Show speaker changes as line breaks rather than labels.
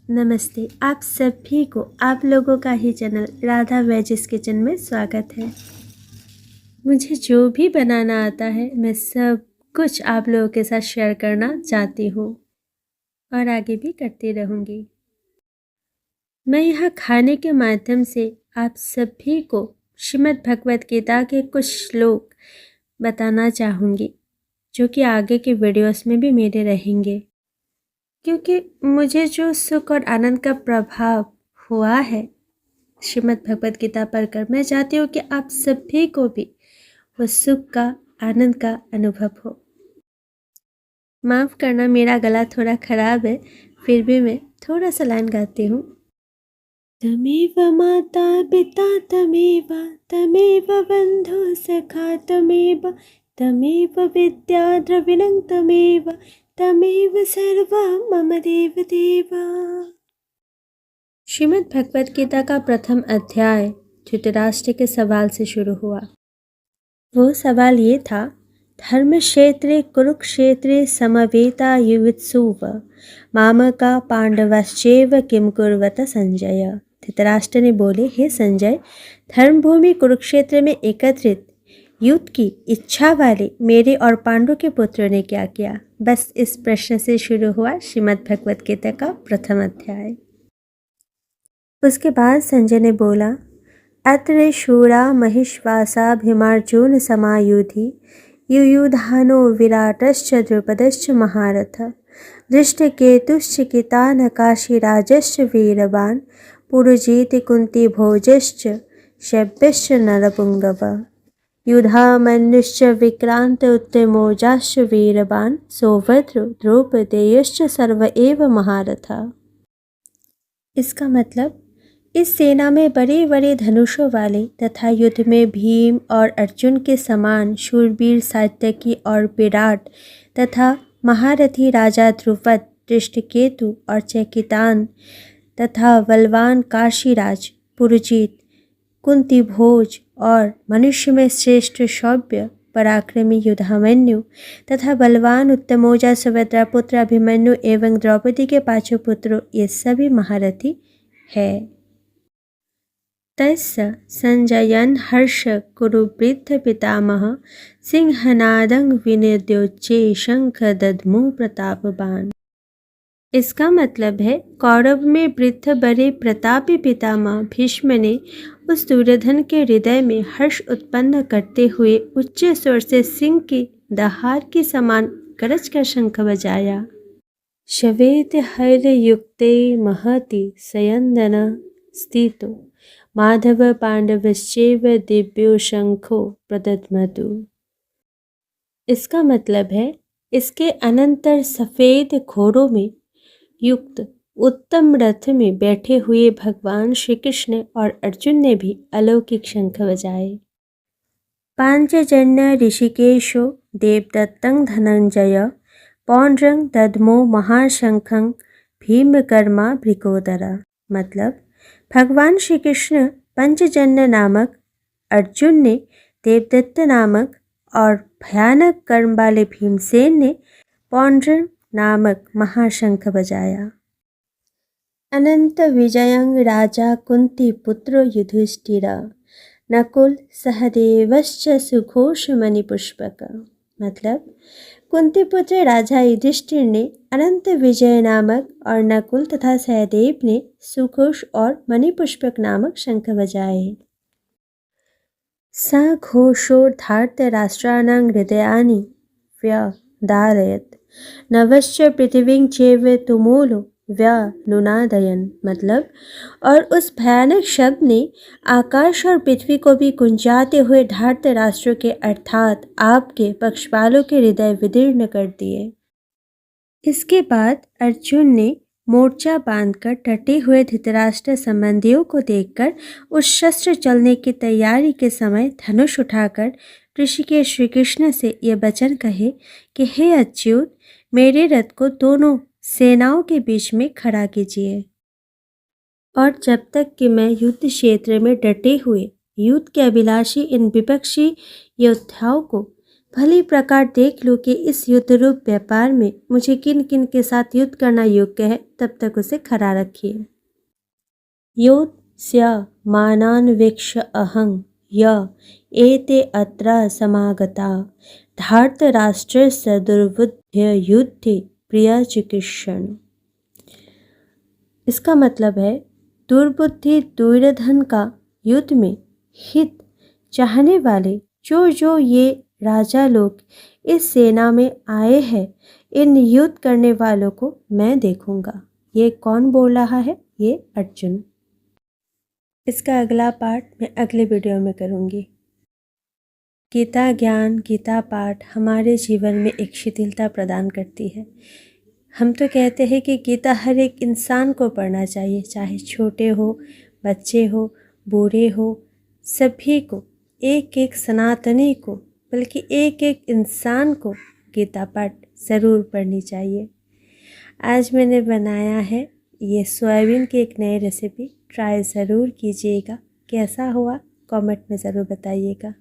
नमस्ते, आप सभी को आप लोगों का ही चैनल राधा वेजिस किचन में स्वागत है। मुझे जो भी बनाना आता है मैं सब कुछ आप लोगों के साथ शेयर करना चाहती हूँ और आगे भी करती रहूँगी। मैं यहाँ खाने के माध्यम से आप सभी को श्रीमद् भगवत गीता के कुछ श्लोक बताना चाहूँगी, जो कि आगे के वीडियोस में भी मेरे रहेंगे। क्योंकि मुझे जो सुख और आनंद का प्रभाव हुआ है श्रीमद् भगवत गीता पढ़कर, मैं चाहती हूँ कि आप सभी को भी वो सुख का आनंद का अनुभव हो। माफ़ करना, मेरा गला थोड़ा ख़राब है, फिर भी मैं थोड़ा सा लाइन गाती हूँ। तमेव माता पिता तमेव बंधु सखा तमेव विद्या द्रविणं तमेव सर्वं मम देव देवा। श्रीमद् भगवत गीता का प्रथम अध्याय धृतराष्ट्र के सवाल से शुरू हुआ। वो सवाल ये था, धर्म क्षेत्रे कुरुक्षेत्रे समवेता युवित्सुव मामका पांडवश्चैव किम कुर्वत संजय। धृतराष्ट्र ने बोले, हे संजय, धर्मभूमि कुरुक्षेत्र में एकत्रित युद्ध की इच्छा वाले मेरे और पांडु के पुत्रों ने क्या किया। बस इस प्रश्न से शुरू हुआ श्रीमद् भगवत गीता का प्रथम अध्याय। उसके बाद संजय ने बोला, अत्र शूरा महिष्वासा भीमार्जुन समायुधि युयुधानो विराटश्च द्रुपदश्च महारथ दृष्टकेतुश्च कितानकाशीराजश्च वीरवान् पुरुजीति कुन्ती भोजश्च शैब्यश्च नरपुङ्गव युधामन्युश्च विक्रान्त उत्तमोजाश्च वीरवान् सौभद्र द्रौपदेयश्च सर्व एव महारथा। इसका मतलब, इस सेना में बड़े बड़े धनुषों वाले तथा युद्ध में भीम और अर्जुन के समान शूरवीर सात्यकी और विराट तथा महारथी राजा ध्रुपद, दृष्टकेतु और चैकितान तथा बलवान काशीराज, पुरुजीत, कुंती भोज और मनुष्य में श्रेष्ठ शौर्य पराक्रमी युधामन्यु तथा बलवान उत्तमोजा सुभद्रा पुत्र अभिमन्यु एवं द्रौपदी के पांचों पुत्रों, ये सभी महारथी है। तस्य संजयन हर्ष कुरुवृद्ध पितामह सिंहनादं विनिर्द्योच्चे शंख दद्मु प्रतापवान। इसका मतलब है, कौरव में वृद्ध बड़े प्रतापी पितामह भीष्म ने उस दुर्योधन के हृदय में हर्ष उत्पन्न करते हुए उच्च स्वर से सिंह की दहाड़ के समान गरज कर शंख बजाया। शवेत हैर्युक्ते महति सयन्दन स्थितो माधव पांडवश्चैव दिव्यो शंखो प्रदद्मतु। इसका मतलब है, इसके अनंतर सफ़ेद घोड़ों में युक्त उत्तम रथ में बैठे हुए भगवान श्री कृष्ण और अर्जुन ने भी अलौकिक शंख बजाए। पांचजन्य ऋषिकेशो देवदत्तं धनंजय पौंड्रं दद्मो महाशंखं भीमकर्मा भृकोदरा। मतलब, भगवान श्री कृष्ण पंचजन्य नामक अर्जुन ने, देवदत्त नामक और भयानक कर्म वाले भीमसेन ने पौंड्र नामक महाशंख बजाया। अनंत विजयं राजा कुंती पुत्रो युधिष्ठिर नकुल सहदेवश्च सुघोष मणिपुष्पक। मतलब, कुंती पुत्र राजा युधिष्ठिर ने अनंत विजय नामक और नकुल तथा सहदेव ने सुघोष और मणिपुष्पक नामक शंख बजाए। स घोषोर्धार्तराष्ट्राणां हृदयानि व्यदारयत् नभश्च पृथिवीं चैव तुमुलो व्यनुनादयन्। मतलब, और उस भयानक शब्द ने आकाश और पृथ्वी को भी गुंजाते हुए धार्त राष्ट्रों के अर्थात आपके पक्षपालों के हृदय विदीर्ण कर दिए। इसके बाद अर्जुन ने मोर्चा बांधकर डटे हुए धृतराष्ट्र संबंधियों को देखकर उस शस्त्र चलने की तैयारी के समय धनुष उठाकर ऋषिकेश श्री कृष्ण से ये वचन कहे कि हे अच्युत, मेरे रथ को दोनों सेनाओं के बीच में खड़ा कीजिए, और जब तक कि मैं युद्ध क्षेत्र में डटे हुए युद्ध के अभिलाषी इन विपक्षी योद्धाओं को भली प्रकार देख लो कि इस युद्ध रूप व्यापार में मुझे किन किन के साथ युद्ध करना योग्य है, तब तक उसे खड़ा रखिए। योत्स्य मानान्वेक्ष अहं य एते अत्र समागता धार्तराष्ट्रस्य दुर्बुद्ध्य युद्धे प्रिय चिकित्सन। इसका मतलब है, दुर्बुद्धि दुर्योधन का युद्ध में हित चाहने वाले जो ये राजा लोग इस सेना में आए हैं, इन युद्ध करने वालों को मैं देखूंगा। ये कौन बोल रहा है? ये अर्जुन। इसका अगला पार्ट मैं अगले वीडियो में करूंगी। गीता ज्ञान, गीता पाठ हमारे जीवन में एक शिथिलता प्रदान करती है। हम तो कहते हैं कि गीता हर एक इंसान को पढ़ना चाहिए, चाहे छोटे हो, बच्चे हो, बूढ़े हो, सभी को, एक एक सनातनी को, बल्कि एक एक इंसान को गीता पाठ ज़रूर पढ़नी चाहिए। आज मैंने बनाया है ये सोयाबीन की एक नई रेसिपी, ट्राई ज़रूर कीजिएगा। कैसा हुआ कमेंट में ज़रूर बताइएगा।